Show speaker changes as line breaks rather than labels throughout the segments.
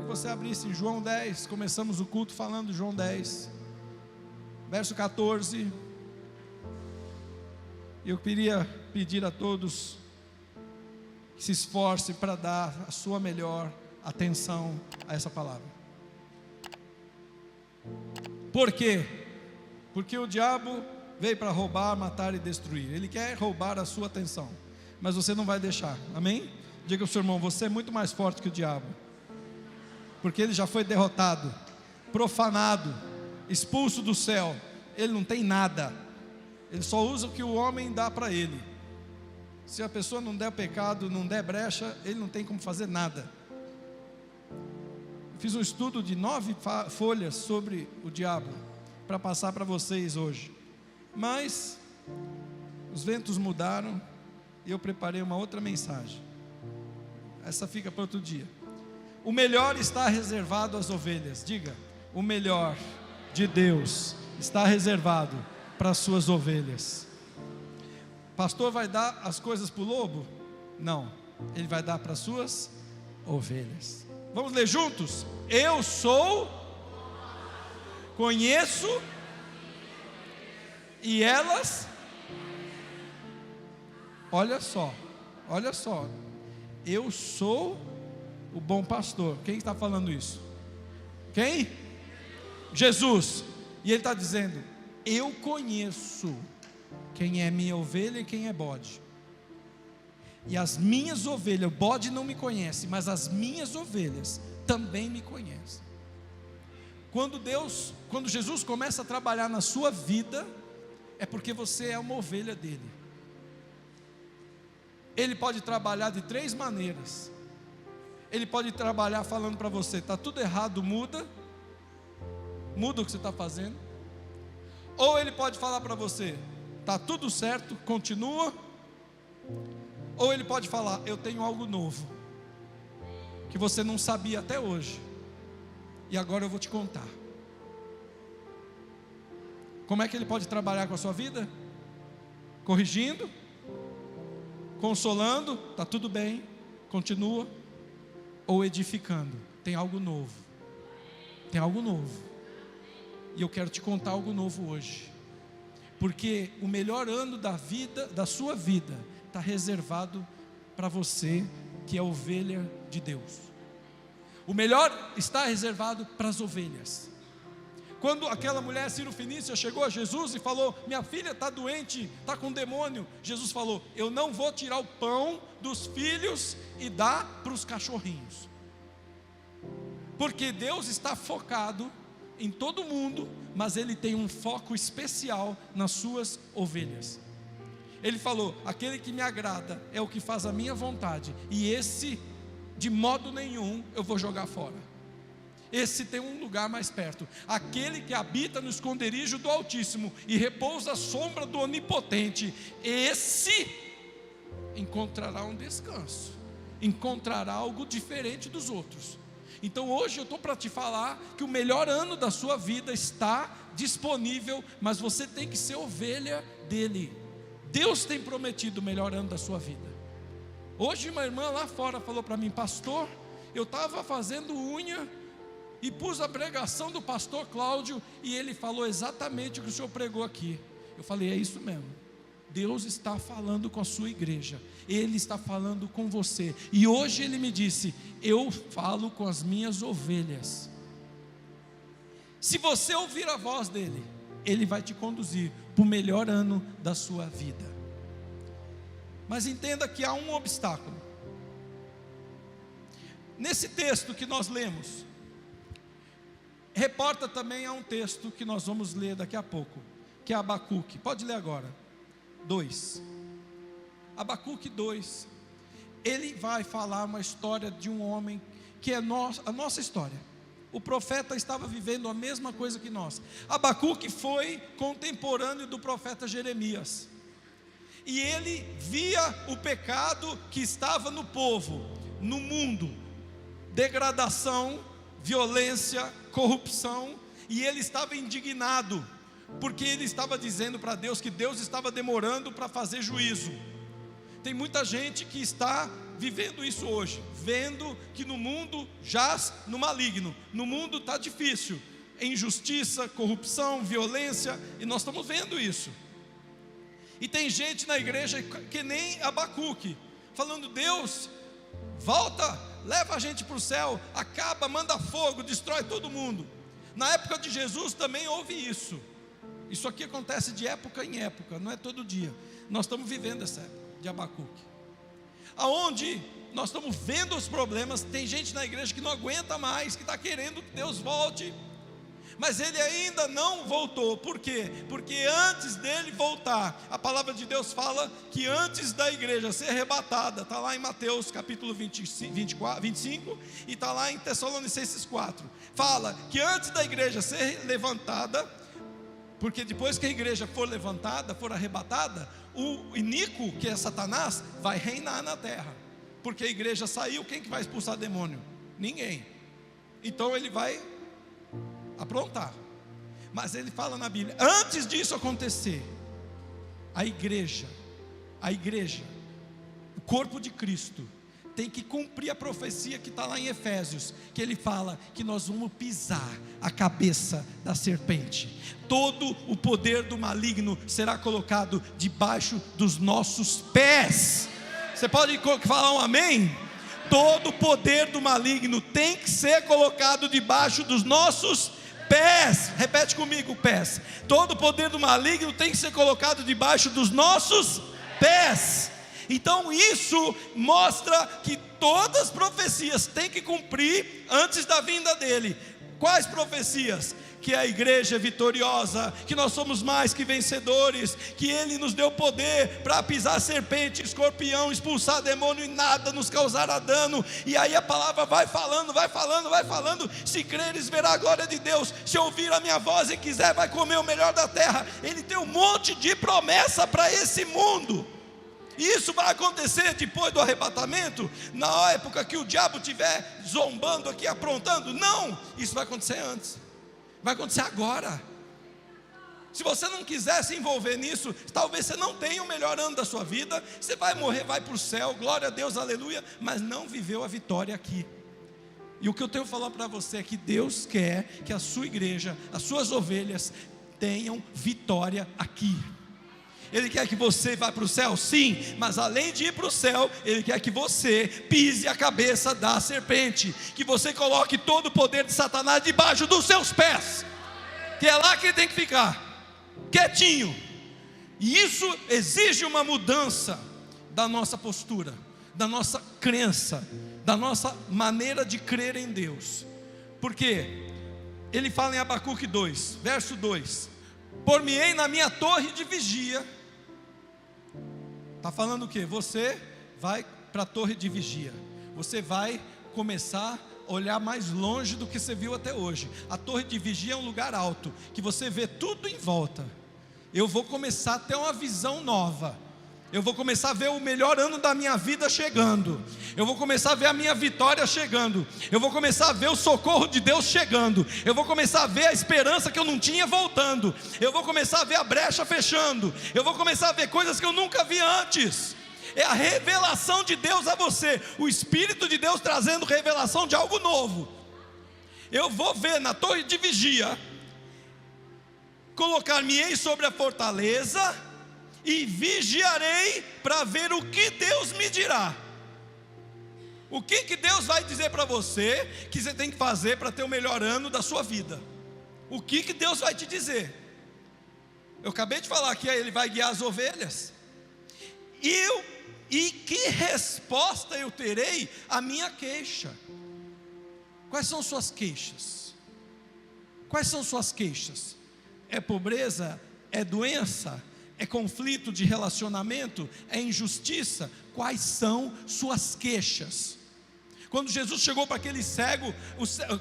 que você abrisse em João 10, começamos o culto falando de João 10, verso 14. Eu queria pedir a todos que se esforcem para dar a sua melhor atenção a essa palavra. Por quê? Porque o diabo veio para roubar, matar e destruir. Ele quer roubar a sua atenção, mas você não vai deixar, amém? Diga ao seu irmão: você é muito mais forte que o diabo, porque ele já foi derrotado, profanado, expulso do céu. Ele não tem nada, ele só usa o que o homem dá para ele. Se a pessoa não der pecado, não der brecha, ele não tem como fazer nada. Fiz um estudo de 9 folhas sobre o diabo, para passar para vocês hoje. Mas os ventos mudaram e eu preparei uma outra mensagem. Essa fica para outro dia. O melhor está reservado às ovelhas. Diga: o melhor de Deus está reservado para as suas ovelhas. Pastor vai dar as coisas para o lobo? Não, ele vai dar para as suas ovelhas. Vamos ler juntos? Eu sou, conheço, e elas, olha só, eu sou o bom pastor. Quem está falando isso? Quem? Jesus. E ele está dizendo: eu conheço quem é minha ovelha e quem é bode. E as minhas ovelhas, o bode não me conhece, mas as minhas ovelhas também me conhecem. Quando Jesus começa a trabalhar na sua vida, é porque você é uma ovelha dele. Ele pode trabalhar de 3 maneiras. Ele pode trabalhar falando para você: está tudo errado, muda o que você está fazendo. Ou ele pode falar para você: está tudo certo, continua. Ou ele pode falar: eu tenho algo novo, que você não sabia até hoje, e agora eu vou te contar. Como é que ele pode trabalhar com a sua vida? Corrigindo, consolando, está tudo bem, continua. Ou edificando, tem algo novo. Tem algo novo. E eu quero te contar algo novo hoje. Porque o melhor ano da vida, da sua vida, está reservado para você que é ovelha de Deus. O melhor está reservado para as ovelhas. Quando aquela mulher Cirofenícia chegou a Jesus e falou: minha filha está doente, está com demônio, Jesus falou: eu não vou tirar o pão dos filhos e dar para os cachorrinhos. Porque Deus está focado em todo mundo, mas Ele tem um foco especial nas suas ovelhas. Ele falou: aquele que me agrada é o que faz a minha vontade, e esse de modo nenhum eu vou jogar fora. Esse tem um lugar mais perto. Aquele que habita no esconderijo do Altíssimo e repousa à sombra do Onipotente, esse encontrará um descanso, encontrará algo diferente dos outros. Então hoje eu estou para te falar que o melhor ano da sua vida está disponível, mas você tem que ser ovelha dele. Deus tem prometido o melhor ano da sua vida. Hoje uma irmã lá fora falou para mim: pastor, eu estava fazendo unha e pus a pregação do pastor Cláudio, e ele falou exatamente o que o senhor pregou aqui. Eu falei: é isso mesmo. Deus está falando com a sua igreja, Ele está falando com você. E hoje Ele me disse: eu falo com as minhas ovelhas. Se você ouvir a voz dEle, Ele vai te conduzir para o melhor ano da sua vida. Mas entenda que há um obstáculo. Nesse texto que nós lemos, reporta também a um texto que nós vamos ler daqui a pouco, que é Abacuque. Pode ler agora. 2. Abacuque 2. Ele vai falar uma história de um homem que é a nossa história. O profeta estava vivendo a mesma coisa que nós. Abacuque foi contemporâneo do profeta Jeremias. E ele via o pecado que estava no povo, no mundo. Degradação, violência, corrupção. E ele estava indignado, porque ele estava dizendo para Deus que Deus estava demorando para fazer juízo. Tem muita gente que está vivendo isso hoje, vendo que no mundo jaz no maligno, no mundo está difícil, injustiça, corrupção, violência, e nós estamos vendo isso. E tem gente na igreja que nem Abacuque, falando: Deus, volta, leva a gente para o céu, acaba, manda fogo, destrói todo mundo. Na época de Jesus também houve isso. Isso aqui acontece de época em época, não é todo dia. Nós estamos vivendo essa época de Abacuque, aonde nós estamos vendo os problemas. Tem gente na igreja que não aguenta mais, que está querendo que Deus volte, mas Ele ainda não voltou. Por quê? Porque antes dele voltar, a palavra de Deus fala que antes da igreja ser arrebatada, está lá em Mateus capítulo 25, e está lá em Tessalonicenses 4, fala que antes da igreja ser levantada, porque depois que a igreja for levantada, for arrebatada, o iníquo, que é Satanás, vai reinar na terra. Porque a igreja saiu, quem que vai expulsar demônio? Ninguém. Então ele vai aprontar. Mas ele fala na Bíblia, antes disso acontecer, a igreja, o corpo de Cristo, tem que cumprir a profecia que está lá em Efésios, que ele fala que nós vamos pisar a cabeça da serpente. Todo o poder do maligno será colocado debaixo dos nossos pés. Você pode falar um amém? Todo o poder do maligno tem que ser colocado debaixo dos nossos pés. Repete comigo, pés. Todo o poder do maligno tem que ser colocado debaixo dos nossos pés. Então isso mostra que todas as profecias têm que cumprir antes da vinda dele. Quais profecias? Que a igreja é vitoriosa, que nós somos mais que vencedores, que ele nos deu poder para pisar serpente, escorpião, expulsar demônio e nada nos causará dano. E aí a palavra vai falando, se creres verá a glória de Deus, se ouvir a minha voz e quiser vai comer o melhor da terra. Ele tem um monte de promessa para esse mundo. Isso vai acontecer depois do arrebatamento, na época que o diabo estiver zombando aqui, aprontando? Não, isso vai acontecer antes, vai acontecer agora. Se você não quiser se envolver nisso, talvez você não tenha o melhor ano da sua vida, você vai morrer, vai para o céu, glória a Deus, aleluia, mas não viveu a vitória aqui. E o que eu tenho que falar para você é que Deus quer que a sua igreja, as suas ovelhas tenham vitória aqui. Ele quer que você vá para o céu? Sim, mas além de ir para o céu, Ele quer que você pise a cabeça da serpente, que você coloque todo o poder de Satanás debaixo dos seus pés, que é lá que ele tem que ficar, quietinho. E isso exige uma mudança da nossa postura, da nossa crença, da nossa maneira de crer em Deus. Porque ele fala em Abacuque 2, verso 2: por-me-ei na minha torre de vigia. Está falando o que? Você vai para a torre de vigia, você vai começar a olhar mais longe do que você viu até hoje. A torre de vigia é um lugar alto, que você vê tudo em volta. Eu vou começar a ter uma visão nova. Eu vou começar a ver o melhor ano da minha vida chegando. Eu vou começar a ver a minha vitória chegando. Eu vou começar a ver o socorro de Deus chegando. Eu vou começar a ver a esperança que eu não tinha voltando. Eu vou começar a ver a brecha fechando. Eu vou começar a ver coisas que eu nunca vi antes. É a revelação de Deus a você, o Espírito de Deus trazendo revelação de algo novo. Eu vou ver na torre de vigia, colocar-me-ei sobre a fortaleza e vigiarei para ver o que Deus me dirá. O que Deus vai dizer para você que você tem que fazer para ter o melhor ano da sua vida? O que Deus vai te dizer? Eu acabei de falar que Ele vai guiar as ovelhas. E que resposta eu terei à minha queixa? Quais são suas queixas? Quais são suas queixas? É pobreza? É doença? É conflito de relacionamento? É injustiça? Quais são suas queixas? Quando Jesus chegou para aquele cego,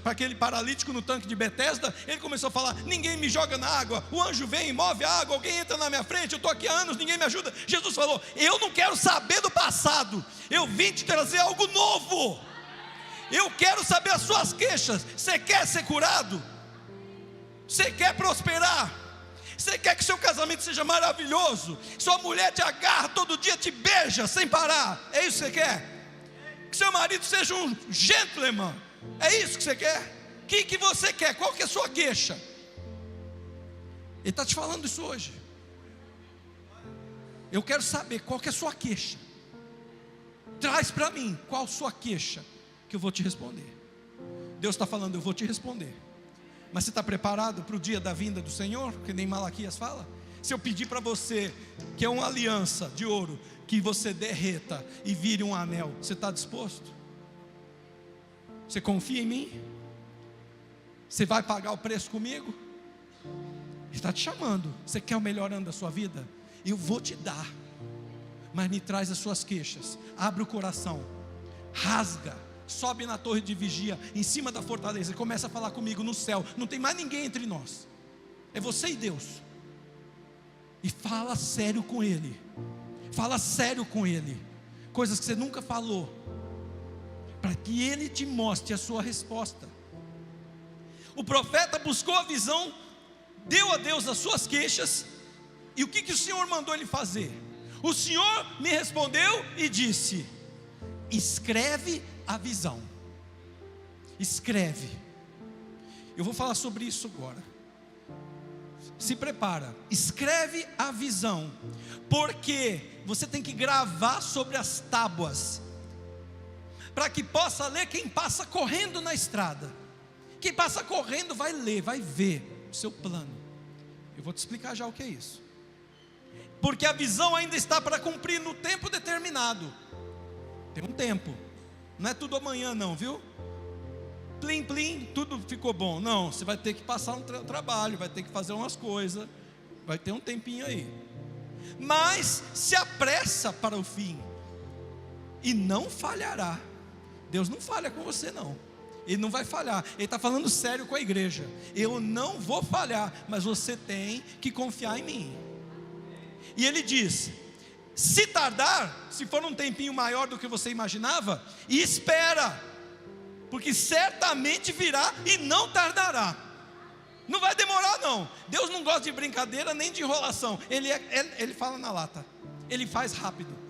para aquele paralítico no tanque de Betesda, ele começou a falar: ninguém me joga na água, o anjo vem e move a água, alguém entra na minha frente, eu estou aqui há anos, ninguém me ajuda. Jesus falou: eu não quero saber do passado, eu vim te trazer algo novo. Eu quero saber as suas queixas. Você quer ser curado? Você quer prosperar? Você quer que seu casamento seja maravilhoso? Sua mulher te agarra todo dia, te beija sem parar? É isso que você quer? Que seu marido seja um gentleman. É isso que você quer? O que você quer? Qual que é a sua queixa? Ele está te falando isso hoje. Eu quero saber qual que é a sua queixa. Traz para mim qual a sua queixa, que eu vou te responder. Deus está falando, eu vou te responder. Mas você está preparado para o dia da vinda do Senhor? Que nem Malaquias fala. Se eu pedir para você, que é uma aliança de ouro, que você derreta e vire um anel, você está disposto? Você confia em mim? Você vai pagar o preço comigo? Ele está te chamando. Você quer o melhor ano da sua vida? Eu vou te dar. Mas me traz as suas queixas. Abre o coração. Rasga. Sobe na torre de vigia, em cima da fortaleza, e começa a falar comigo no céu. Não tem mais ninguém entre nós. É você e Deus. E fala sério com Ele. Fala sério com Ele. Coisas que você nunca falou, para que Ele te mostre a sua resposta. O profeta buscou a visão, deu a Deus as suas queixas. E o que o Senhor mandou ele fazer? O Senhor me respondeu e disse: escreve a visão. Escreve. Eu vou falar sobre isso agora. Se prepara. Escreve a visão. Porque você tem que gravar sobre as tábuas, para que possa ler quem passa correndo na estrada. Quem passa correndo vai ler, vai ver o seu plano. Eu vou te explicar já o que é isso. Porque a visão ainda está para cumprir no tempo determinado. Tem um tempo. Não é tudo amanhã não, viu? Plim, plim, tudo ficou bom. Não, você vai ter que passar um trabalho, vai ter que fazer umas coisas. Vai ter um tempinho aí. Mas se apressa para o fim, e não falhará. Deus não falha com você não. Ele não vai falhar. Ele está falando sério com a igreja. Eu não vou falhar, mas você tem que confiar em mim. E ele diz: se tardar, se for um tempinho maior do que você imaginava, espera, porque certamente virá e não tardará. Não vai demorar não. Deus não gosta de brincadeira nem de enrolação. Ele fala na lata. Ele faz rápido.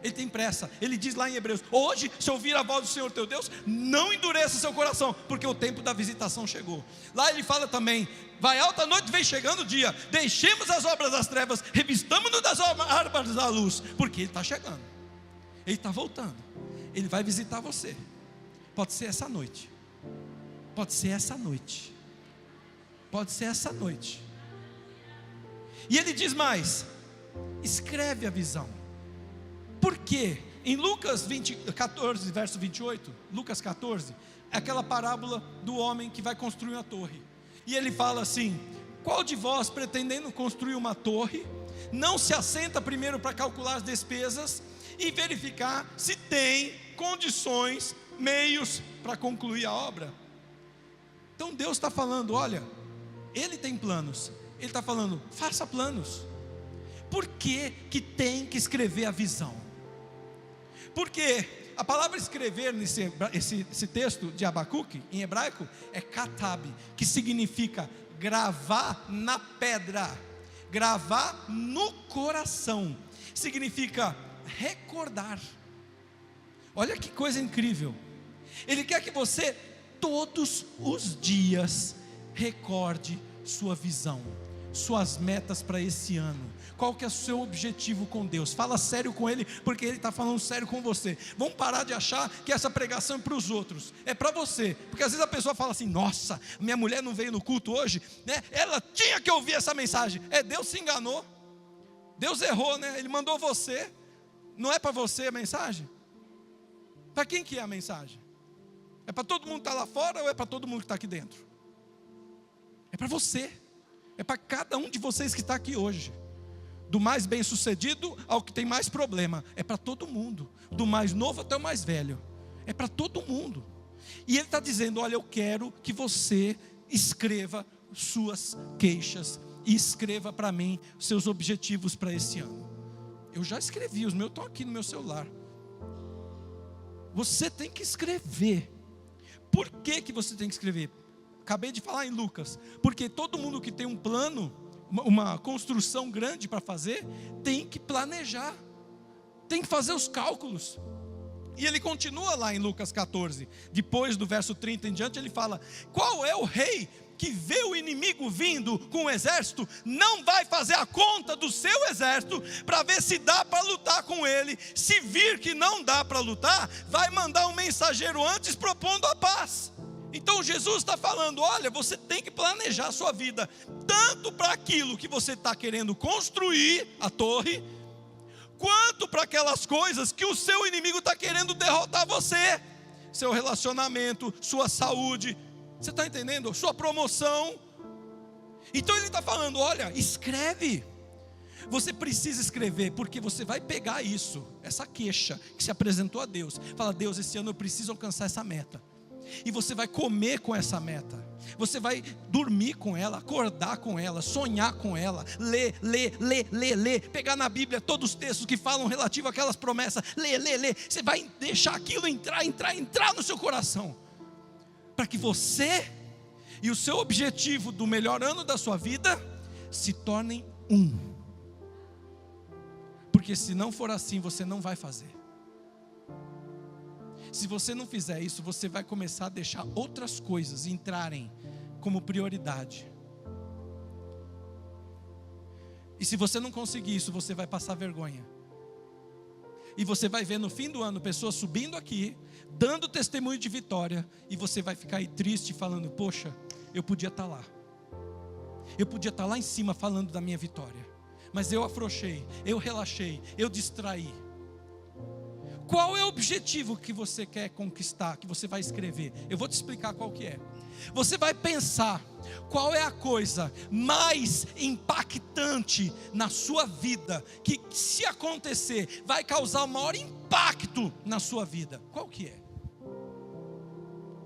Ele tem pressa. Ele diz lá em Hebreus: hoje, se ouvir a voz do Senhor teu Deus, não endureça seu coração, porque o tempo da visitação chegou. Lá ele fala também: vai alta noite, vem chegando o dia. Deixemos as obras das trevas, revistamos-nos das árvores da luz, porque Ele está chegando. Ele está voltando. Ele vai visitar você. Pode ser essa noite. Pode ser essa noite. Pode ser essa noite. E ele diz mais: escreve a visão. Por quê? Em Lucas 14, verso 28, Lucas 14, é aquela parábola do homem que vai construir uma torre. E ele fala assim: qual de vós, pretendendo construir uma torre, não se assenta primeiro para calcular as despesas e verificar se tem condições, meios para concluir a obra? Então Deus está falando: olha, Ele tem planos. Ele está falando: faça planos. Por que tem que escrever a visão? Porque a palavra escrever esse texto de Abacuque, em hebraico, é katab, que significa gravar na pedra, gravar no coração, significa recordar. Olha que coisa incrível. Ele quer que você todos os dias recorde sua visão, suas metas para esse ano. Qual que é o seu objetivo com Deus? Fala sério com Ele, porque Ele está falando sério com você. Vamos parar de achar que essa pregação é para os outros, é para você. Porque às vezes a pessoa fala assim: nossa, minha mulher não veio no culto hoje, né? Ela tinha que ouvir essa mensagem. Deus se enganou, Deus errou, né? Ele mandou você. Não é para você a mensagem? Para quem que é a mensagem? É para todo mundo que está lá fora ou é para todo mundo que está aqui dentro? É para você. É para cada um de vocês que está aqui hoje. Do mais bem sucedido ao que tem mais problema. É para todo mundo. Do mais novo até o mais velho. É para todo mundo. E Ele está dizendo: olha, eu quero que você escreva suas queixas e escreva para mim seus objetivos para esse ano. Eu já escrevi, os meus estão aqui no meu celular. Você tem que escrever. Por que você tem que escrever? Acabei de falar em Lucas. Porque todo mundo que tem um plano, uma construção grande para fazer, tem que planejar, tem que fazer os cálculos. E ele continua lá em Lucas 14, depois do verso 30 em diante, ele fala: qual é o rei que vê o inimigo vindo com o exército, não vai fazer a conta do seu exército, para ver se dá para lutar com ele? Se vir que não dá para lutar, vai mandar um mensageiro antes propondo a paz. Então Jesus está falando: olha, você tem que planejar a sua vida, tanto para aquilo que você está querendo construir, a torre, quanto para aquelas coisas que o seu inimigo está querendo derrotar você, seu relacionamento, sua saúde, você está entendendo? Sua promoção. Então ele está falando: olha, escreve. Você precisa escrever, porque você vai pegar isso, essa queixa que se apresentou a Deus, fala: Deus, esse ano eu preciso alcançar essa meta. E você vai comer com essa meta, você vai dormir com ela, acordar com ela, sonhar com ela, ler, pegar na Bíblia todos os textos que falam relativo àquelas promessas, ler, você vai deixar aquilo entrar no seu coração, para que você e o seu objetivo do melhor ano da sua vida se tornem um. Porque se não for assim, você não vai fazer. Se você não fizer isso, você vai começar a deixar outras coisas entrarem como prioridade. E se você não conseguir isso, você vai passar vergonha. E você vai ver no fim do ano pessoas subindo aqui, dando testemunho de vitória, e você vai ficar aí triste falando: poxa, eu podia estar lá. Eu podia estar lá em cima falando da minha vitória, mas eu afrouxei, eu relaxei, eu distraí. Qual é o objetivo que você quer conquistar, que você vai escrever? Eu vou te explicar qual que é. Você vai pensar qual é a coisa mais impactante na sua vida, que se acontecer, vai causar o maior impacto na sua vida. Qual que é?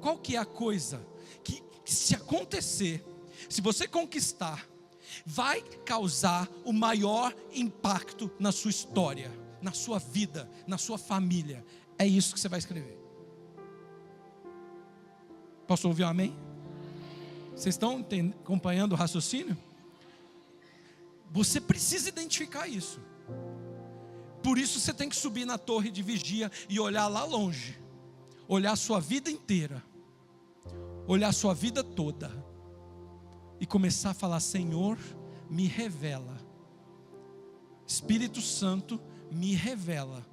Qual que é a coisa que se acontecer, se você conquistar, vai causar o maior impacto na sua história, na sua vida, na sua família? É isso que você vai escrever. Posso ouvir um amém? Vocês estão acompanhando o raciocínio? Você precisa identificar isso. Por isso você tem que subir na torre de vigia e olhar lá longe, olhar a sua vida inteira, olhar a sua vida toda, e começar a falar: Senhor, me revela. Espírito Santo, me revela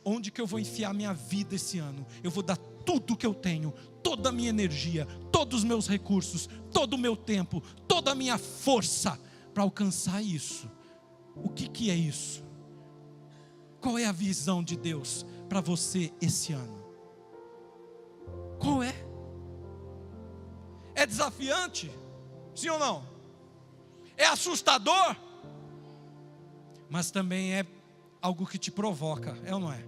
onde que eu vou enfiar minha vida esse ano. Eu vou dar tudo que eu tenho, toda a minha energia, todos os meus recursos, todo o meu tempo, toda a minha força para alcançar isso. O que é isso? Qual é a visão de Deus para você esse ano? Qual é? É desafiante? Sim ou não? É assustador? Mas também é algo que te provoca, é ou não é?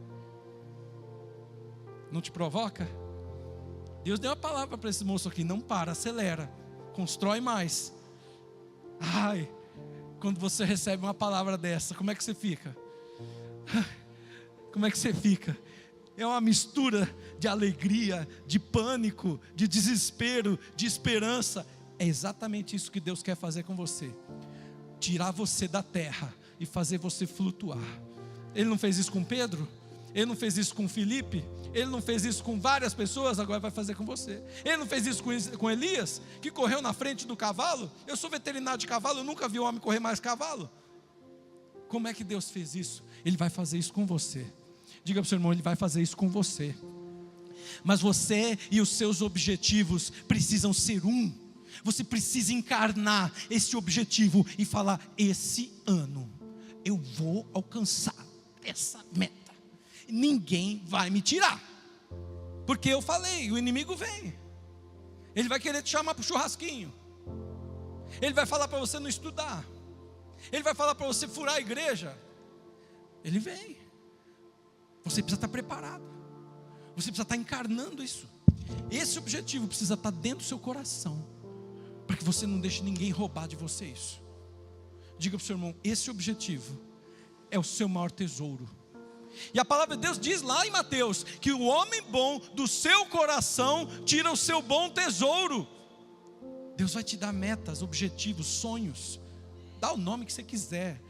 Não te provoca? Deus deu uma palavra para esse moço aqui: não para, acelera, constrói mais. Ai, quando você recebe uma palavra dessa, como é que você fica? Como é que você fica? É uma mistura de alegria, de pânico, de desespero, de esperança. É exatamente isso que Deus quer fazer com você: tirar você da terra e fazer você flutuar. Ele não fez isso com Pedro? Ele não fez isso com Filipe? Ele não fez isso com várias pessoas? Agora vai fazer com você. Ele não fez isso com Elias, que correu na frente do cavalo? Eu sou veterinário de cavalo, eu nunca vi um homem correr mais cavalo. Como é que Deus fez isso? Ele vai fazer isso com você. Diga para o seu irmão: Ele vai fazer isso com você. Mas você e os seus objetivos precisam ser um. Você precisa encarnar esse objetivo e falar: esse ano eu vou alcançar essa meta. Ninguém vai me tirar. Porque eu falei, o inimigo vem. Ele vai querer te chamar para o churrasquinho. Ele vai falar para você não estudar. Ele vai falar para você furar a igreja. Ele vem. Você precisa estar preparado. Você precisa estar encarnando isso. Esse objetivo precisa estar dentro do seu coração, para que você não deixe ninguém roubar de você isso. Diga para o seu irmão: esse objetivo é o seu maior tesouro. E a palavra de Deus diz lá em Mateus que o homem bom do seu coração tira o seu bom tesouro. Deus vai te dar metas, objetivos, sonhos. Dá o nome que você quiser.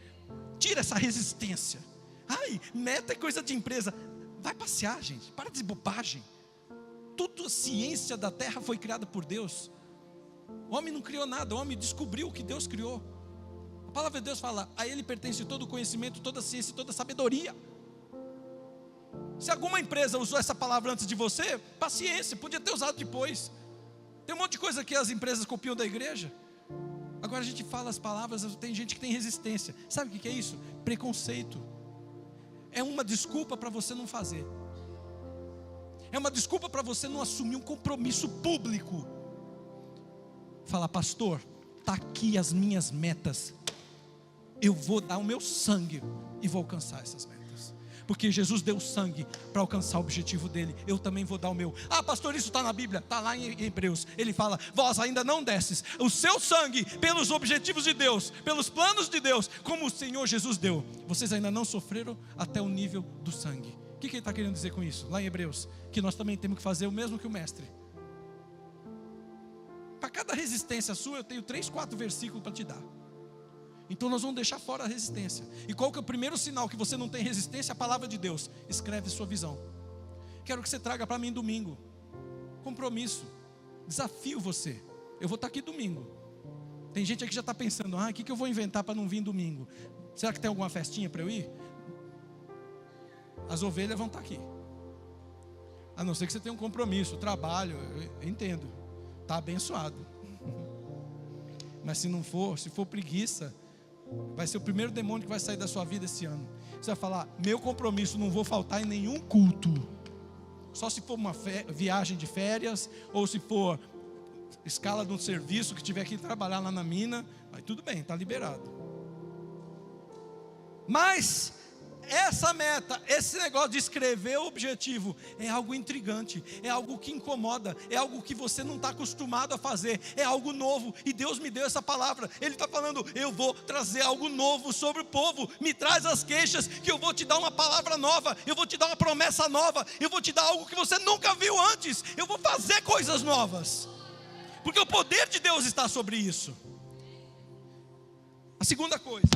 Tira essa resistência. Ai, meta é coisa de empresa. Vai passear, gente, para de bobagem. Tudo a ciência da terra foi criada por Deus. O homem não criou nada, o homem descobriu o que Deus criou. A palavra de Deus fala: a Ele pertence todo o conhecimento, toda a ciência e toda a sabedoria. Se alguma empresa usou essa palavra antes de você, paciência, podia ter usado depois. Tem um monte de coisa que as empresas copiam da igreja. Agora a gente fala as palavras, tem gente que tem resistência. Sabe o que é isso? Preconceito. É uma desculpa para você não fazer. É uma desculpa para você não assumir um compromisso público. Falar: pastor, está aqui as minhas metas. Eu vou dar o meu sangue e vou alcançar essas metas. Porque Jesus deu sangue para alcançar o objetivo dele. Eu também vou dar o meu. Ah, pastor, isso está na Bíblia. Está lá em Hebreus. Ele fala: vós ainda não destes o seu sangue pelos objetivos de Deus, pelos planos de Deus, como o Senhor Jesus deu. Vocês ainda não sofreram até o nível do sangue. O que ele está querendo dizer com isso? Lá em Hebreus, que nós também temos que fazer o mesmo que o mestre. Para cada resistência sua, eu tenho 3, 4 versículos para te dar. Então nós vamos deixar fora a resistência. E qual que é o primeiro sinal que você não tem resistência? A palavra de Deus. Escreve sua visão. Quero que você traga para mim domingo. Compromisso. Desafio você. Eu vou estar aqui domingo. Tem gente aqui que já está pensando: o que eu vou inventar para não vir domingo? Será que tem alguma festinha para eu ir? As ovelhas vão estar aqui. A não ser que você tenha um compromisso, trabalho, eu entendo. Está abençoado. Mas se não for, se for preguiça, vai ser o primeiro demônio que vai sair da sua vida esse ano. Você vai falar: meu compromisso, não vou faltar em nenhum culto. Só se for uma viagem de férias, ou se for escala de um serviço que tiver que trabalhar lá na mina. Mas tudo bem, está liberado. Mas essa meta, esse negócio de escrever o objetivo, é algo intrigante, é algo que incomoda, é algo que você não está acostumado a fazer, é algo novo, e Deus me deu essa palavra. Ele está falando: eu vou trazer algo novo sobre o povo. Me traz as queixas, que eu vou te dar uma palavra nova, eu vou te dar uma promessa nova, eu vou te dar algo que você nunca viu antes, eu vou fazer coisas novas, porque o poder de Deus está sobre isso. A segunda coisa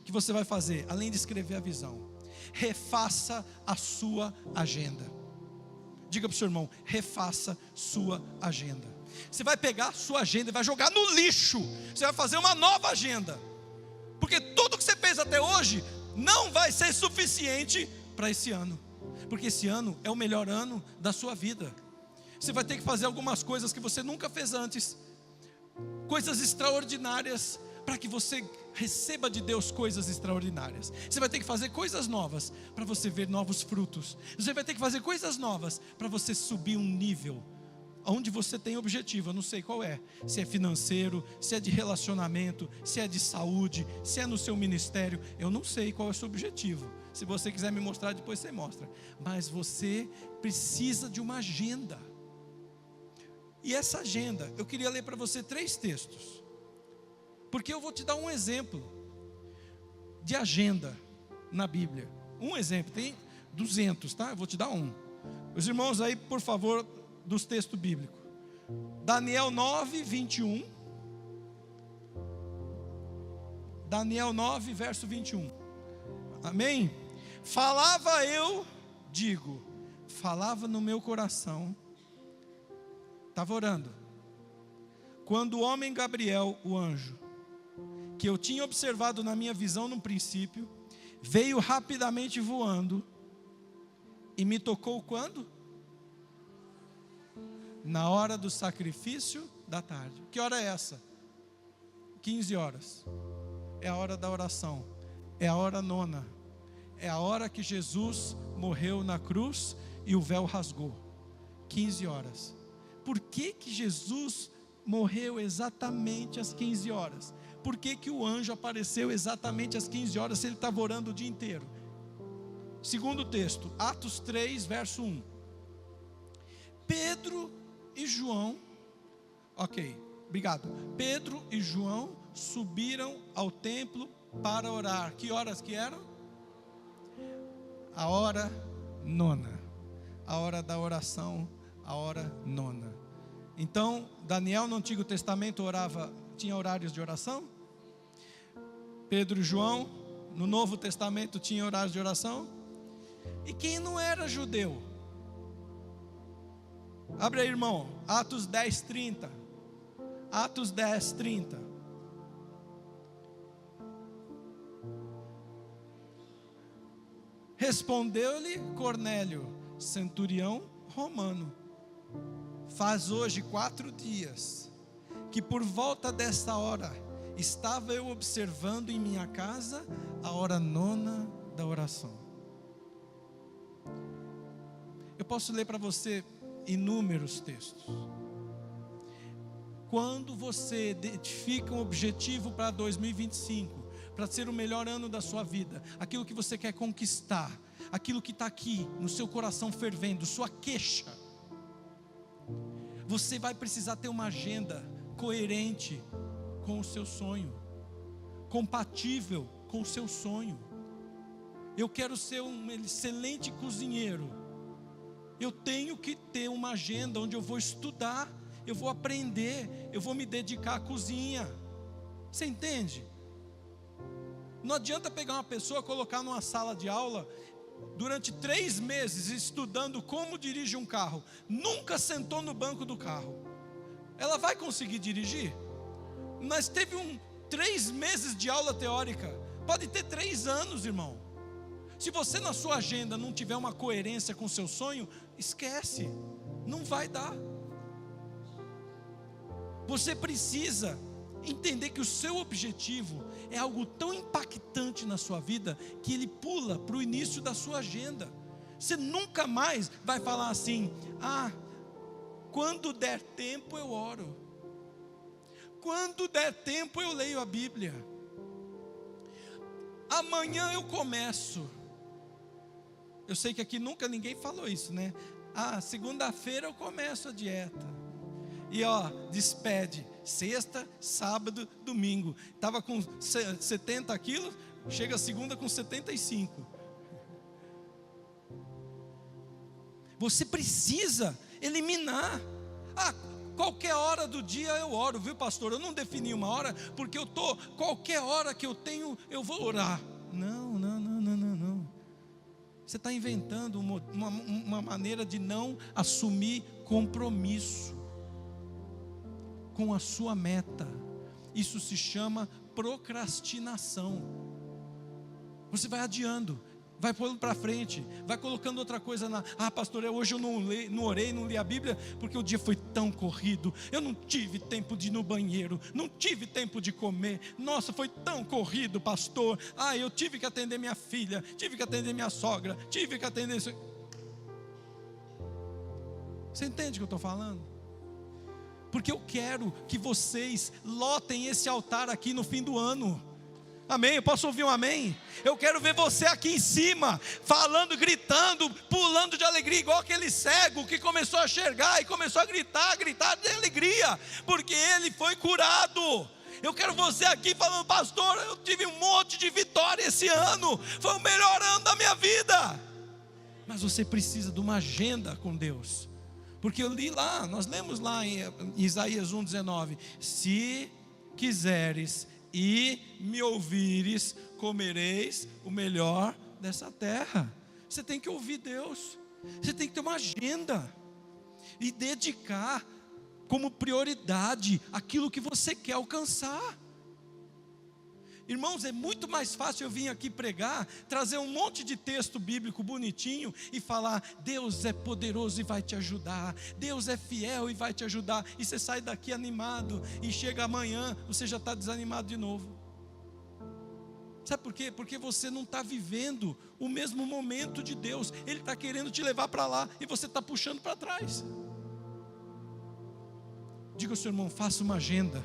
que você vai fazer, além de escrever a visão: refaça a sua agenda. Diga para o seu irmão: refaça sua agenda. Você vai pegar sua agenda e vai jogar no lixo. Você vai fazer uma nova agenda, porque tudo que você fez até hoje não vai ser suficiente para esse ano, porque esse ano é o melhor ano da sua vida. Você vai ter que fazer algumas coisas que você nunca fez antes, coisas extraordinárias, para que você receba de Deus coisas extraordinárias. Você vai ter que fazer coisas novas para você ver novos frutos. Você vai ter que fazer coisas novas para você subir um nível onde você tem objetivo. Eu não sei qual é, se é financeiro, se é de relacionamento, se é de saúde, se é no seu ministério. Eu não sei qual é o seu objetivo. Se você quiser me mostrar, depois você mostra. Mas você precisa de uma agenda. E essa agenda, eu queria ler para você 3 textos, porque eu vou te dar um exemplo de agenda na Bíblia. Um exemplo, tem 200, tá? Eu vou te dar um. Os irmãos aí, por favor, dos textos bíblicos. Daniel 9, 21. Daniel 9, verso 21. Amém? Falava eu, digo, falava no meu coração. Estava orando. Quando o homem Gabriel, o anjo, que eu tinha observado na minha visão no princípio, veio rapidamente voando e me tocou quando? Na hora do sacrifício da tarde. Que hora é essa? 15 horas. É a hora da oração. É a hora 9. É a hora que Jesus morreu na cruz e o véu rasgou. 15 horas. Por que que Jesus morreu exatamente às 15 horas? Por que que o anjo apareceu exatamente às 15 horas se ele estava orando o dia inteiro? Segundo texto, Atos 3, verso 1. Pedro e João, obrigado. Pedro e João subiram ao templo para orar. Que horas que eram? A hora 9. A hora da oração, a hora 9. Então, Daniel no Antigo Testamento tinha horários de oração. Pedro e João no Novo Testamento tinham horários de oração. E quem não era judeu? Abre aí, irmão, Atos 10:30. Atos 10:30. Respondeu-lhe Cornélio, centurião romano: faz hoje 4 dias que por volta desta hora estava eu observando em minha casa a hora 9ª da oração. Eu posso ler para você inúmeros textos. Quando você identifica um objetivo para 2025, para ser o melhor ano da sua vida, aquilo que você quer conquistar, aquilo que está aqui no seu coração fervendo, sua queixa, você vai precisar ter uma agenda coerente com o seu sonho, compatível com o seu sonho. Eu quero ser um excelente cozinheiro. Eu tenho que ter uma agenda onde eu vou estudar, eu vou aprender, eu vou me dedicar à cozinha. Você entende? Não adianta pegar uma pessoa, colocar numa sala de aula durante 3 meses estudando como dirige um carro, nunca sentou no banco do carro. Ela vai conseguir dirigir? Mas teve 3 meses de aula teórica. Pode ter 3 anos, irmão. Se você na sua agenda não tiver uma coerência com o seu sonho, esquece, não vai dar. Você precisa entender que o seu objetivo é algo tão impactante na sua vida que ele pula para o início da sua agenda. Você nunca mais vai falar assim: quando der tempo eu oro, quando der tempo eu leio a Bíblia, amanhã eu começo. Eu sei que aqui nunca ninguém falou isso, né? Segunda-feira eu começo a dieta. E despede, sexta, sábado, domingo. Estava com 70 quilos, chega a segunda com 75. Você precisa eliminar. Qualquer hora do dia eu oro, viu, pastor? Eu não defini uma hora, porque qualquer hora que eu tenho, eu vou orar. Não. Você está inventando uma maneira de não assumir compromisso com a sua meta. Isso se chama procrastinação. Você vai adiando, vai pondo para frente, vai colocando outra coisa pastor, hoje eu não orei, não li a Bíblia, porque o dia foi tão corrido, eu não tive tempo de ir no banheiro, não tive tempo de comer, nossa, foi tão corrido, pastor, eu tive que atender minha filha, tive que atender minha sogra, tive que atender isso. Você entende o que eu estou falando? Porque eu quero que vocês lotem esse altar aqui no fim do ano. Amém? Eu posso ouvir um amém? Eu quero ver você aqui em cima, falando, gritando, pulando de alegria, igual aquele cego que começou a enxergar e começou a gritar de alegria, porque ele foi curado. Eu quero você aqui falando: pastor, eu tive um monte de vitória esse ano, foi o melhor ano da minha vida. Mas você precisa de uma agenda com Deus, porque eu li lá, nós lemos lá em Isaías 1:19: se quiseres e me ouvires, comereis o melhor dessa terra. Você tem que ouvir Deus, você tem que ter uma agenda e dedicar como prioridade aquilo que você quer alcançar. Irmãos, é muito mais fácil eu vir aqui pregar, trazer um monte de texto bíblico bonitinho e falar: Deus é poderoso e vai te ajudar, Deus é fiel e vai te ajudar, e você sai daqui animado, e chega amanhã, você já está desanimado de novo. Sabe por quê? Porque você não está vivendo o mesmo momento de Deus. Ele está querendo te levar para lá, e você está puxando para trás. Diga ao seu irmão: faça uma agenda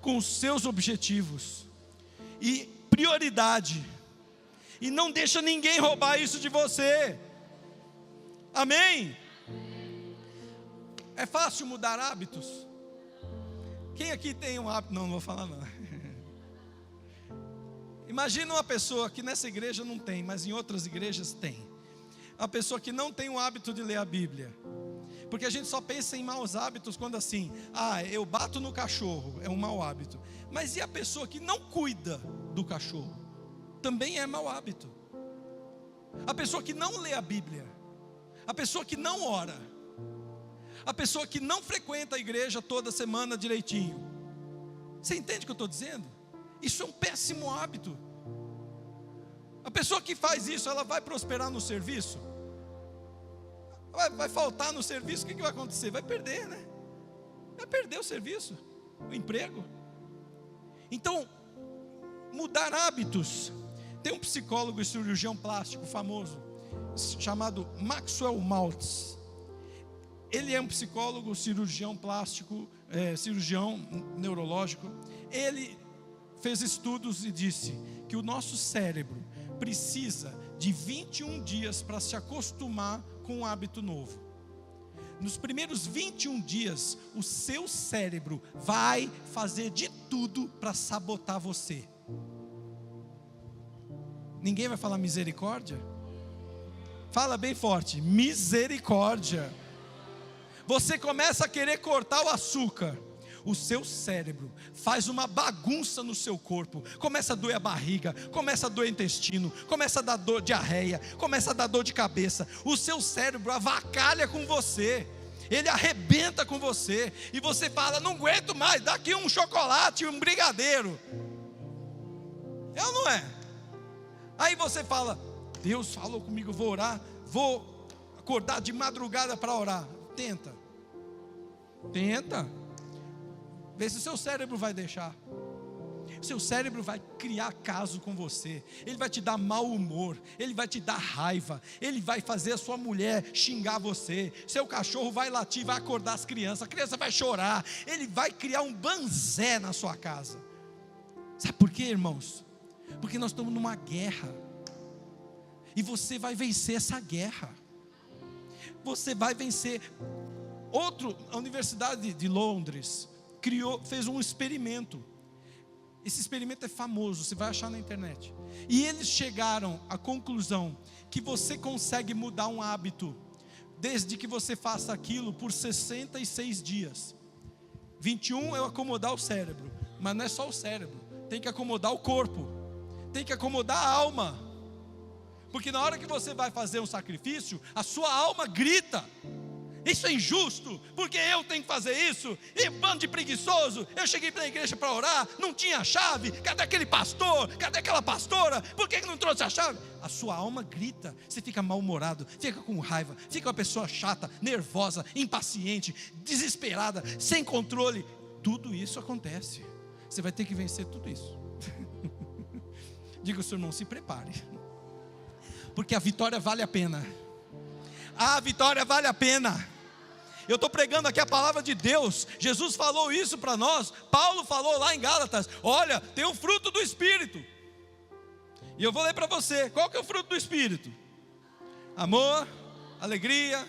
com os seus objetivos e prioridade, e não deixa ninguém roubar isso de você. Amém? É fácil mudar hábitos? Quem aqui tem um hábito? Não vou falar não. Imagina uma pessoa que nessa igreja não tem, mas em outras igrejas tem. A pessoa que não tem o hábito de ler a Bíblia, porque a gente só pensa em maus hábitos quando assim: eu bato no cachorro, é um mau hábito. Mas e a pessoa que não cuida do cachorro? Também é mau hábito. a pessoa que não lê a Bíblia, a pessoa que não ora, a pessoa que não frequenta a igreja toda semana direitinho. Você entende o que eu estou dizendo? Isso é um péssimo hábito. A pessoa que faz isso, ela vai prosperar no serviço? Vai faltar no serviço, o que vai acontecer? Vai perder, né? Vai perder o serviço, o emprego. Então, mudar hábitos. Tem um psicólogo e cirurgião plástico famoso, chamado Maxwell Maltz. Ele é um psicólogo, cirurgião plástico, cirurgião neurológico. Ele fez estudos e disse que o nosso cérebro precisa de 21 dias para se acostumar com um hábito novo. Nos primeiros 21 dias, o seu cérebro vai fazer de tudo para sabotar você. Ninguém vai falar misericórdia? Fala bem forte, misericórdia. Você começa a querer cortar o açúcar, o seu cérebro faz uma bagunça no seu corpo, começa a doer a barriga, começa a doer o intestino, começa a dar dor, diarreia, começa a dar dor de cabeça. O seu cérebro avacalha com você, ele arrebenta com você, e você fala, não aguento mais, dá aqui um chocolate, um brigadeiro. É ou não é? Aí você fala, Deus falou comigo, vou orar, vou acordar de madrugada para orar. Tenta, vê se o seu cérebro vai deixar. O seu cérebro vai criar caso com você, ele vai te dar mau humor, ele vai te dar raiva, ele vai fazer a sua mulher xingar você, seu cachorro vai latir, vai acordar as crianças, a criança vai chorar, ele vai criar um banzé na sua casa. Sabe por quê, irmãos? Porque nós estamos numa guerra, e você vai vencer essa guerra. Você vai vencer. A Universidade de Londres fez um experimento. Esse experimento é famoso, você vai achar na internet. E eles chegaram à conclusão que você consegue mudar um hábito, desde que você faça aquilo por 66 dias. 21 é acomodar o cérebro, mas não é só o cérebro, tem que acomodar o corpo, tem que acomodar a alma. Porque na hora que você vai fazer um sacrifício, a sua alma grita, isso é injusto, porque eu tenho que fazer isso, e bando de preguiçoso, eu cheguei para a igreja para orar, não tinha chave, cadê aquele pastor, cadê aquela pastora, por que não trouxe a chave? A sua alma grita, você fica mal-humorado, fica com raiva, fica uma pessoa chata, nervosa, impaciente, desesperada, sem controle. Tudo isso acontece, você vai ter que vencer tudo isso. Diga ao seu irmão, se prepare, porque a vitória vale a pena. A vitória vale a pena. Eu estou pregando aqui a palavra de Deus. Jesus falou isso para nós. Paulo falou lá em Gálatas, olha, tem o fruto do Espírito. E eu vou ler para você, qual que é o fruto do Espírito? Amor, alegria,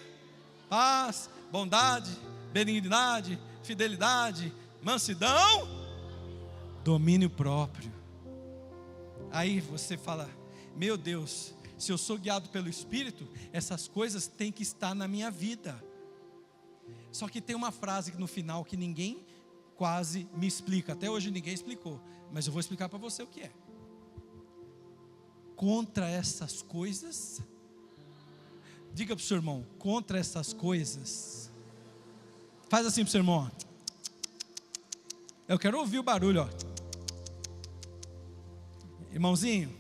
paz, bondade, benignidade, fidelidade, mansidão, domínio próprio. Aí você fala, meu Deus, se eu sou guiado pelo Espírito, essas coisas têm que estar na minha vida. Só que tem uma frase no final que ninguém quase me explica, até hoje ninguém explicou, mas eu vou explicar para você o que é. Contra essas coisas, diga para o seu irmão, contra essas coisas, faz assim para o seu irmão, ó. Eu quero ouvir o barulho, ó. Irmãozinho,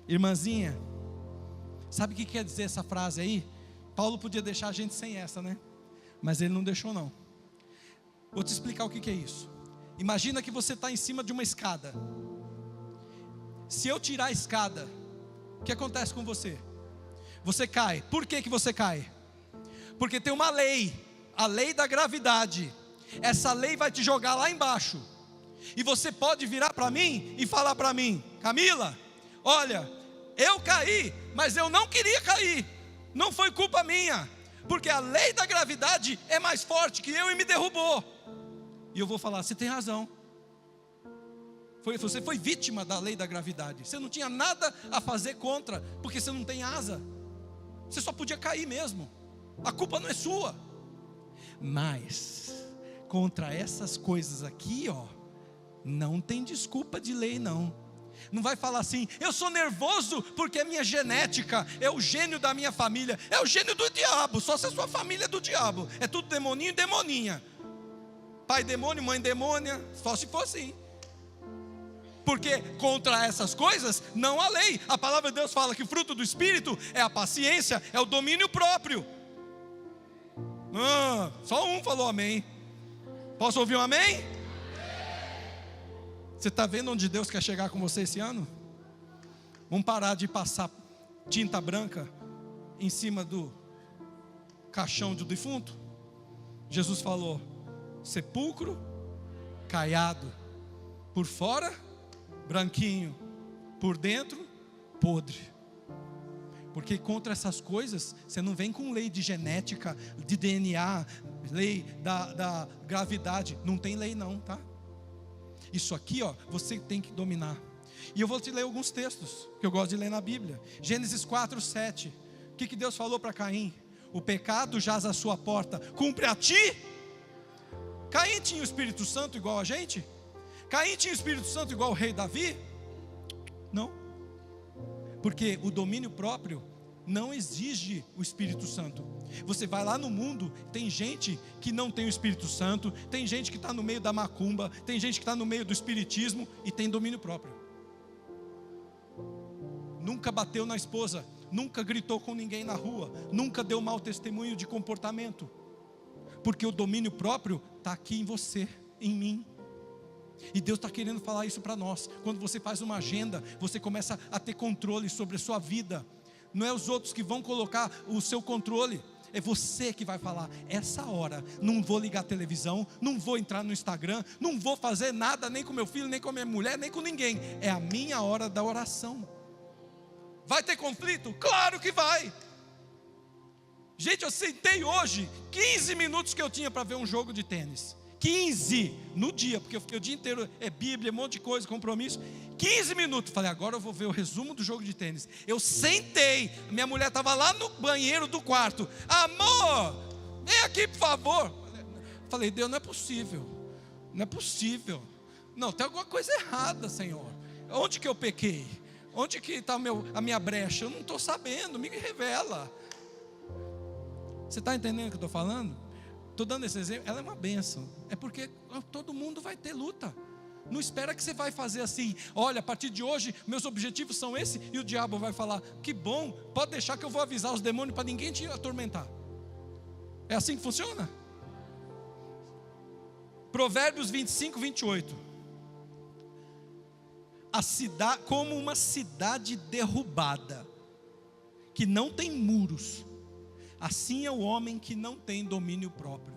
irmãzinha, sabe o que quer dizer essa frase aí? Paulo podia deixar a gente sem essa, né? Mas ele não deixou não. Vou te explicar o que é isso. Imagina que você está em cima de uma escada. Se eu tirar a escada, o que acontece com você? Você cai. Por que você cai? Porque tem uma lei, a lei da gravidade. Essa lei vai te jogar lá embaixo. E você pode virar para mim e falar para mim, Camila, olha, eu caí, mas eu não queria cair, não foi culpa minha, porque a lei da gravidade é mais forte que eu e me derrubou. E eu vou falar, você tem razão, você foi vítima da lei da gravidade, você não tinha nada a fazer contra, porque você não tem asa, você só podia cair mesmo, a culpa não é sua. Mas contra essas coisas aqui, ó, não tem desculpa de lei não. Não vai falar assim, eu sou nervoso porque é minha genética, é o gênio da minha família. É o gênio do diabo, só se a sua família é do diabo. É tudo demoninho e demoninha. Pai demônio, mãe demônia, só se for assim. Porque contra essas coisas não há lei. A palavra de Deus fala que o fruto do Espírito é a paciência, é o domínio próprio. Só um falou amém. Posso ouvir um amém? Você está vendo onde Deus quer chegar com você esse ano? Vamos parar de passar tinta branca em cima do caixão do defunto? Jesus falou, sepulcro caiado, por fora branquinho, por dentro podre. Porque contra essas coisas, você não vem com lei de genética, de DNA, lei da gravidade. Não tem lei não, tá? Isso aqui, ó, você tem que dominar. E eu vou te ler alguns textos que eu gosto de ler na Bíblia. Gênesis 4:7. O que Deus falou para Caim? O pecado jaz à sua porta, cumpre a ti. Caim tinha o Espírito Santo igual a gente? Caim tinha o Espírito Santo igual o rei Davi? Não. Porque o domínio próprio não exige o Espírito Santo. Você vai lá no mundo, tem gente que não tem o Espírito Santo, tem gente que está no meio da macumba, tem gente que está no meio do espiritismo e tem domínio próprio. Nunca bateu na esposa, nunca gritou com ninguém na rua, nunca deu mau testemunho de comportamento. Porque o domínio próprio está aqui em você, em mim. E Deus está querendo falar isso para nós. Quando você faz uma agenda, você começa a ter controle sobre a sua vida. Não é os outros que vão colocar o seu controle, é você que vai falar, essa hora, não vou ligar a televisão, não vou entrar no Instagram, não vou fazer nada, nem com meu filho, nem com minha mulher, nem com ninguém. É a minha hora da oração. Vai ter conflito? Claro que vai. Gente, eu sentei hoje, 15 minutos que eu tinha para ver um jogo de tênis. 15 no dia, porque eu fiquei o dia inteiro, é Bíblia, um monte de coisa, compromisso. 15 minutos, falei, agora eu vou ver o resumo do jogo de tênis. Eu sentei, minha mulher estava lá no banheiro do quarto. Amor, vem aqui por favor. Falei, Deus, não é possível. Não é possível. Não, tem alguma coisa errada, Senhor. Onde que eu pequei? Onde que está a minha brecha? Eu não estou sabendo, me revela. Você está entendendo o que eu estou falando? Estou dando esse exemplo, ela é uma bênção. É porque todo mundo vai ter luta. Não espera que você vai fazer assim, olha, a partir de hoje, meus objetivos são esses. E o diabo vai falar, que bom, pode deixar que eu vou avisar os demônios para ninguém te atormentar. É assim que funciona? Provérbios 25:28. Como uma cidade derrubada, que não tem muros, assim é o homem que não tem domínio próprio.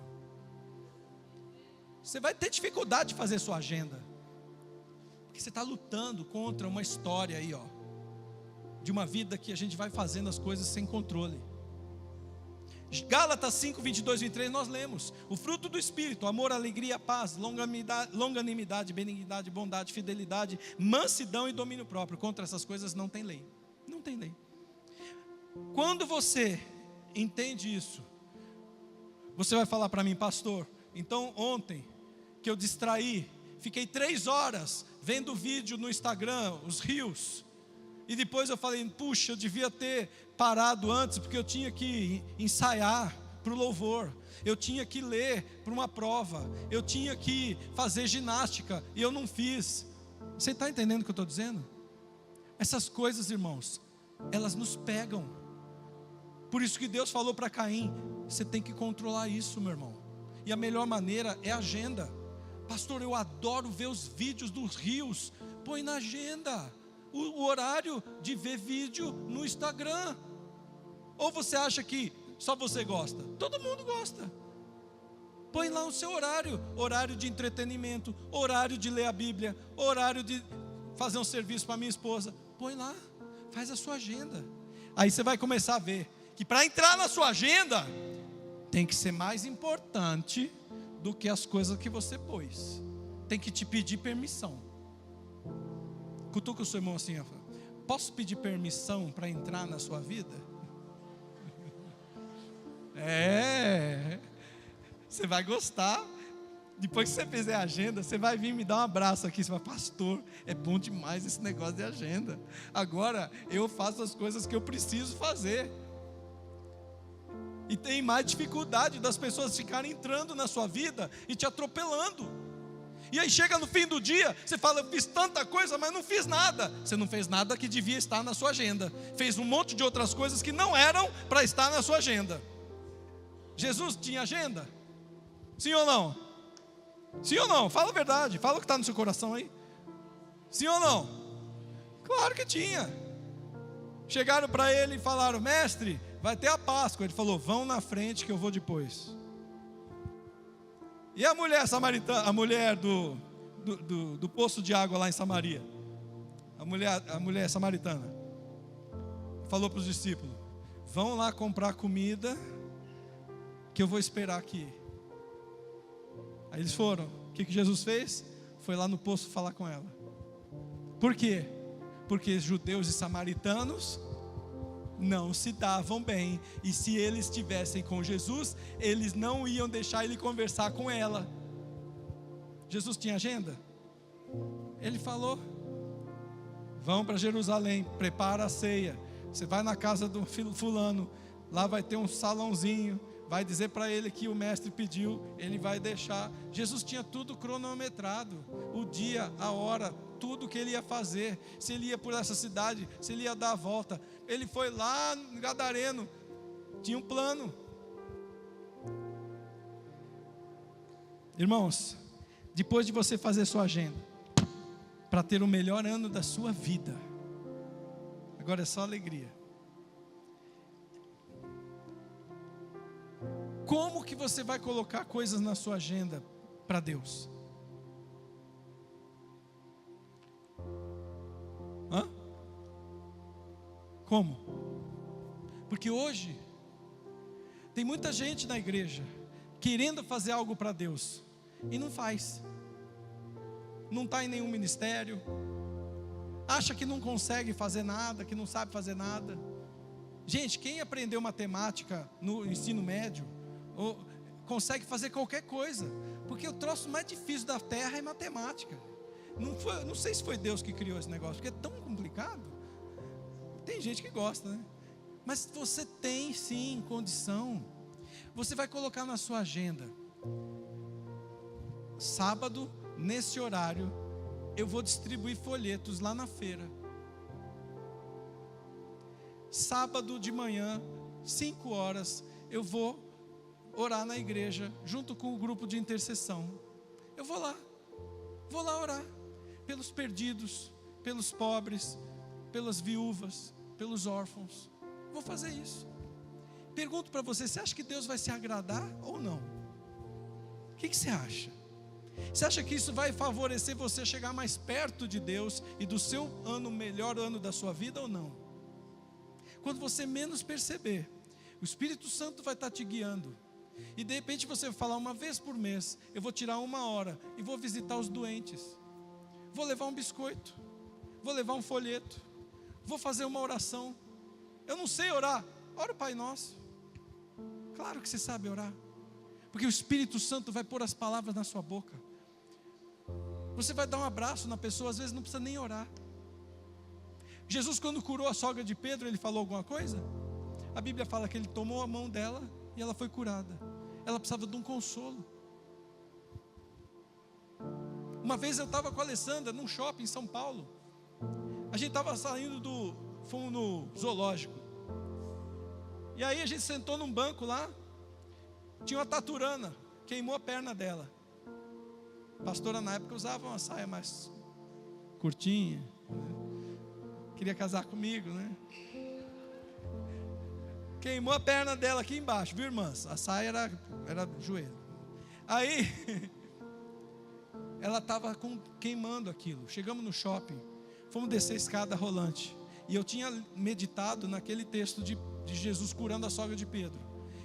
Você vai ter dificuldade de fazer sua agenda, porque você está lutando contra uma história aí, ó, de uma vida que a gente vai fazendo as coisas sem controle. Gálatas 5:22-23 nós lemos, o fruto do Espírito, amor, alegria, paz, longanimidade, benignidade, bondade, fidelidade, mansidão e domínio próprio. Contra essas coisas não tem lei, não tem lei. Quando você entende isso, você vai falar para mim, pastor, então ontem que eu distraí, fiquei 3 horas vendo vídeo no Instagram, os reels, e depois eu falei, puxa, eu devia ter parado antes, porque eu tinha que ensaiar para o louvor, eu tinha que ler para uma prova, eu tinha que fazer ginástica, e eu não fiz. Você está entendendo o que eu estou dizendo? Essas coisas, irmãos, elas nos pegam. Por isso que Deus falou para Caim, você tem que controlar isso, meu irmão. E a melhor maneira é a agenda. Pastor, eu adoro ver os vídeos dos rios. Põe na agenda o horário de ver vídeo no Instagram. Ou você acha que só você gosta? Todo mundo gosta. Põe lá o seu horário. Horário de entretenimento, horário de ler a Bíblia, horário de fazer um serviço para minha esposa. Põe lá, faz a sua agenda. Aí você vai começar a ver que para entrar na sua agenda tem que ser mais importante do que as coisas que você pôs. Tem que te pedir permissão. Cutuca o seu irmão assim, posso pedir permissão para entrar na sua vida? Você vai gostar. Depois que você fizer a agenda, você vai vir me dar um abraço aqui. Você vai, pastor, é bom demais esse negócio de agenda. Agora eu faço as coisas que eu preciso fazer. E tem mais dificuldade das pessoas ficarem entrando na sua vida e te atropelando. E aí chega no fim do dia, você fala, eu fiz tanta coisa, mas não fiz nada. Você não fez nada que devia estar na sua agenda. Fez um monte de outras coisas que não eram para estar na sua agenda. Jesus tinha agenda? Sim ou não? Sim ou não? Fala a verdade, fala o que está no seu coração aí. Sim ou não? Claro que tinha. Chegaram para ele e falaram, mestre, vai ter a Páscoa. Ele falou, vão na frente que eu vou depois. E a mulher samaritana, a mulher do poço de água lá em Samaria, a mulher samaritana, falou para os discípulos, vão lá comprar comida, que eu vou esperar aqui. Aí eles foram. O que Jesus fez? Foi lá no poço falar com ela. Por quê? Porque judeus e samaritanos não se davam bem. E se eles estivessem com Jesus, eles não iam deixar ele conversar com ela. Jesus tinha agenda? Ele falou, vão para Jerusalém, prepara a ceia. Você vai na casa do fulano, lá vai ter um salãozinho, vai dizer para ele que o mestre pediu, ele vai deixar. Jesus tinha tudo cronometrado, o dia, a hora, tudo que ele ia fazer, se ele ia por essa cidade, se ele ia dar a volta. Ele foi lá no Gadareno, tinha um plano. Irmãos, depois de você fazer sua agenda, para ter o melhor ano da sua vida, agora é só alegria. Como que você vai colocar coisas na sua agenda para Deus? Hã? Como? Porque hoje tem muita gente na igreja querendo fazer algo para Deus e não faz. Não está em nenhum ministério, acha que não consegue fazer nada, que não sabe fazer nada. Gente, quem aprendeu matemática no ensino médio ou consegue fazer qualquer coisa, porque o troço mais difícil da terra é matemática. Não sei se foi Deus que criou esse negócio, porque é tão complicado. Tem gente que gosta, né? Mas você tem sim condição. Você vai colocar na sua agenda, sábado, nesse horário, eu vou distribuir folhetos lá na feira. Sábado de manhã, 5 horas, eu vou orar na igreja, junto com o grupo de intercessão. Eu vou lá orar, pelos perdidos, pelos pobres, pelas viúvas, pelos órfãos. Vou fazer isso. Pergunto para você, você acha que Deus vai se agradar ou não? O que você acha? Você acha que isso vai favorecer você chegar mais perto de Deus e do seu ano, melhor ano da sua vida ou não? Quando você menos perceber, o Espírito Santo vai estar te guiando. E de repente você vai falar, uma vez por mês, eu vou tirar 1 hora e vou visitar os doentes. Vou levar um biscoito, vou levar um folheto, vou fazer uma oração. Eu não sei orar, ora o Pai Nosso. Claro que você sabe orar, porque o Espírito Santo vai pôr as palavras na sua boca. Você vai dar um abraço na pessoa, às vezes não precisa nem orar. Jesus, quando curou a sogra de Pedro, ele falou alguma coisa? A Bíblia fala que ele tomou a mão dela e ela foi curada. Ela precisava de um consolo. Uma vez eu estava com a Alessandra num shopping em São Paulo. A gente estava fomos no zoológico. E aí a gente sentou num banco lá. Tinha uma taturana, queimou a perna dela. A pastora na época usava uma saia mais curtinha, né? Queria casar comigo, né? Queimou a perna dela aqui embaixo, viu, irmãs? A saia era joelho. Aí ela estava queimando aquilo. Chegamos no shopping, fomos descer a escada rolante, e eu tinha meditado naquele texto de Jesus curando a sogra de Pedro.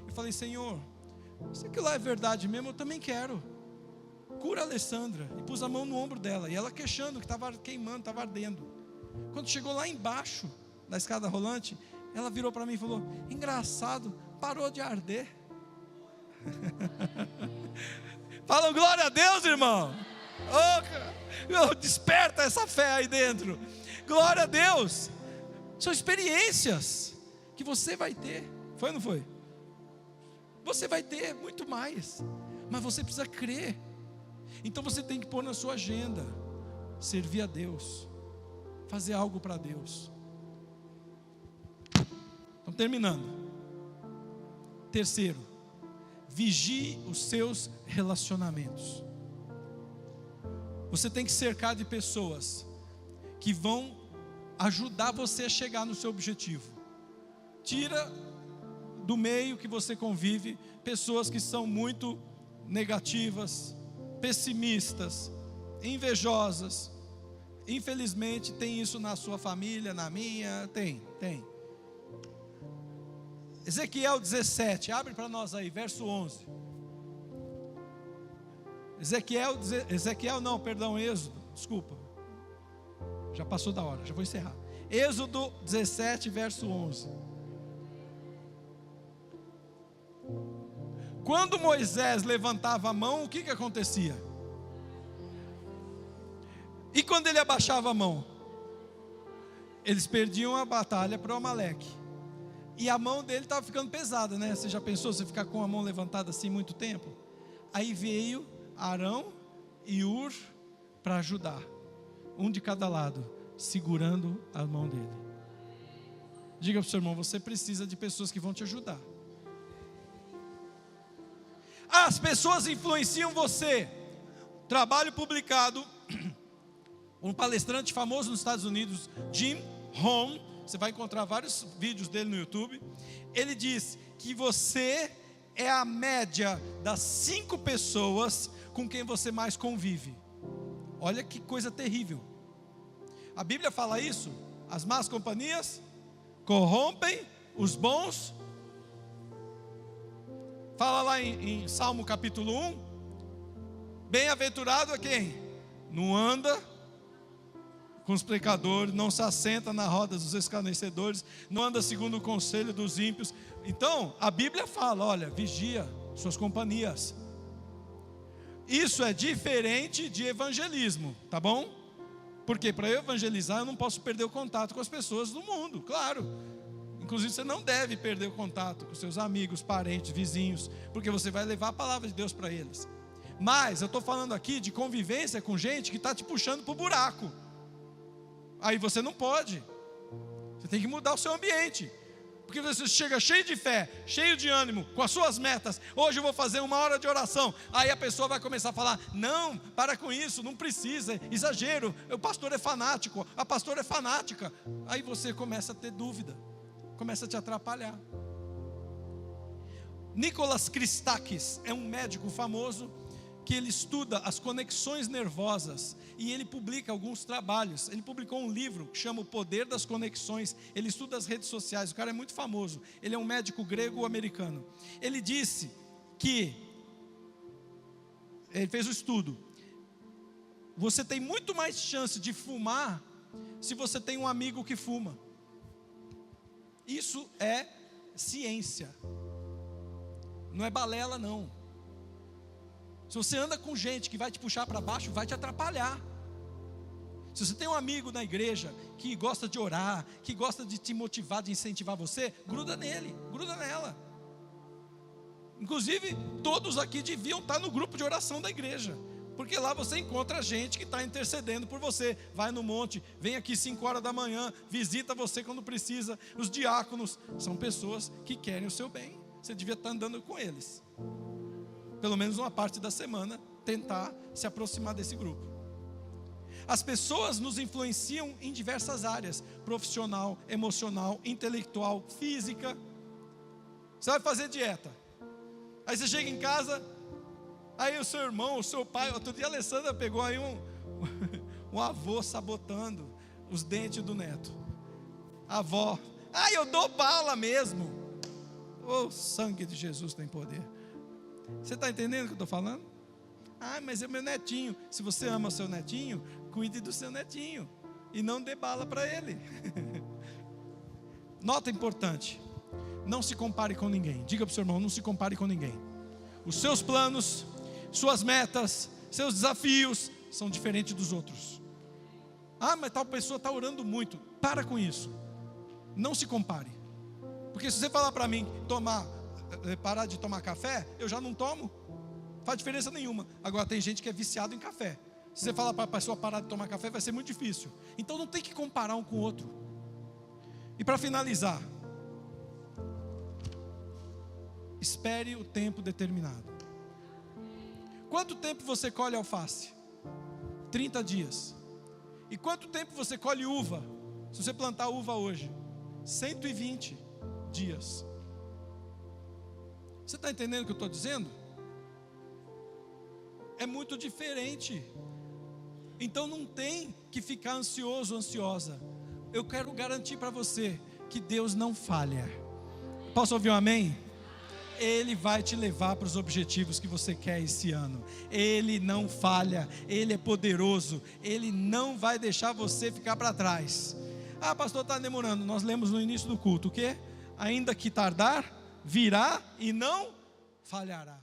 Eu falei, Senhor, se aquilo lá é verdade mesmo, eu também quero. Cura a Alessandra. E pus a mão no ombro dela, e ela queixando que estava queimando, estava ardendo. Quando chegou lá embaixo da escada rolante, ela virou para mim e falou, engraçado, parou de arder. Falam glória a Deus, irmão. Desperta essa fé aí dentro. Glória a Deus. São experiências que você vai ter. Foi ou não foi? Você vai ter muito mais, mas você precisa crer. Então você tem que pôr na sua agenda, servir a Deus, fazer algo para Deus. Então, terminando. Terceiro, vigie os seus relacionamentos. Você tem que cercar de pessoas que vão ajudar você a chegar no seu objetivo. Tira do meio que você convive pessoas que são muito negativas, pessimistas, invejosas. Infelizmente tem isso na sua família, na minha, tem. Ezequiel 17, abre para nós aí, verso 11. Êxodo, desculpa, já passou da hora, já vou encerrar. Êxodo 17, verso 11. Quando Moisés levantava a mão, o que acontecia? E quando ele abaixava a mão? Eles perdiam a batalha para o Amaleque. E a mão dele estava ficando pesada, né? Você já pensou você ficar com a mão levantada assim muito tempo? Aí veio Arão e Ur para ajudar, um de cada lado, segurando a mão dele. Diga para o seu irmão, você precisa de pessoas que vão te ajudar. As pessoas influenciam você. Trabalho publicado, um palestrante famoso nos Estados Unidos, Jim Rohn, você vai encontrar vários vídeos dele no YouTube. Ele diz que você é a média das 5 pessoas com quem você mais convive. Olha que coisa terrível. A Bíblia fala isso. As más companhias corrompem os bons. Fala lá em Salmo capítulo 1. Bem-aventurado é quem? Não anda com os pecadores, não se assenta na roda dos escarnecedores, não anda segundo o conselho dos ímpios. Então, a Bíblia fala, olha, vigia suas companhias. Isso é diferente de evangelismo, tá bom? Porque para eu evangelizar, eu não posso perder o contato com as pessoas do mundo, claro. Inclusive, você não deve perder o contato com seus amigos, parentes, vizinhos, porque você vai levar a palavra de Deus para eles. Mas eu estou falando aqui de convivência com gente que está te puxando para o buraco. Aí você não pode. Você tem que mudar o seu ambiente. Porque você chega cheio de fé, cheio de ânimo, com as suas metas. Hoje eu vou fazer 1 hora de oração. Aí a pessoa vai começar a falar, não, para com isso, não precisa, exagero. O pastor é fanático, a pastora é fanática. Aí você começa a ter dúvida, começa a te atrapalhar. Nicholas Christakis é um médico famoso que ele estuda as conexões nervosas e ele publica alguns trabalhos. Ele publicou um livro que chama O Poder das Conexões. Ele estuda as redes sociais, o cara é muito famoso. Ele é um médico grego-americano. Ele disse que, ele fez um estudo, você tem muito mais chance de fumar se você tem um amigo que fuma. Isso é ciência, não é balela não. Se você anda com gente que vai te puxar para baixo, vai te atrapalhar. Se você tem um amigo na igreja que gosta de orar, que gosta de te motivar, de incentivar você, gruda nele, gruda nela. Inclusive, todos aqui deviam estar no grupo de oração da igreja, porque lá você encontra gente que está intercedendo por você. Vai no monte, vem aqui 5 horas da manhã, visita você quando precisa. Os diáconos são pessoas que querem o seu bem. Você devia estar andando com eles. Pelo menos uma parte da semana, tentar se aproximar desse grupo. As pessoas nos influenciam em diversas áreas: profissional, emocional, intelectual, física. Você vai fazer dieta, aí você chega em casa, aí o seu irmão, o seu pai. Outro dia a Alessandra pegou aí um avô sabotando os dentes do neto. A avó, eu dou bala mesmo. O sangue de Jesus tem poder. Você está entendendo o que eu estou falando? Mas é meu netinho. Se você ama o seu netinho, cuide do seu netinho e não dê bala para ele. Nota importante: não se compare com ninguém. Diga para o seu irmão, não se compare com ninguém. Os seus planos, suas metas, seus desafios são diferentes dos outros. Ah, mas tal pessoa está orando muito. Para com isso. Não se compare. Porque se você falar para mim parar de tomar café, eu já não tomo. Faz diferença nenhuma. Agora tem gente que é viciado em café. Se você falar para a pessoa parar de tomar café, vai ser muito difícil. Então não tem que comparar um com o outro. E para finalizar, espere o tempo determinado. Quanto tempo você colhe alface? 30 dias. E quanto tempo você colhe uva? Se você plantar uva hoje, 120 dias. Você está entendendo o que eu estou dizendo? É muito diferente. Então não tem que ficar ansioso, ansiosa. Eu quero garantir para você que Deus não falha. Posso ouvir um amém? Ele vai te levar para os objetivos que você quer esse ano. Ele não falha, Ele é poderoso, Ele não vai deixar você ficar para trás. Ah, pastor, está demorando. Nós lemos no início do culto o quê? Ainda que tardar, virá e não falhará.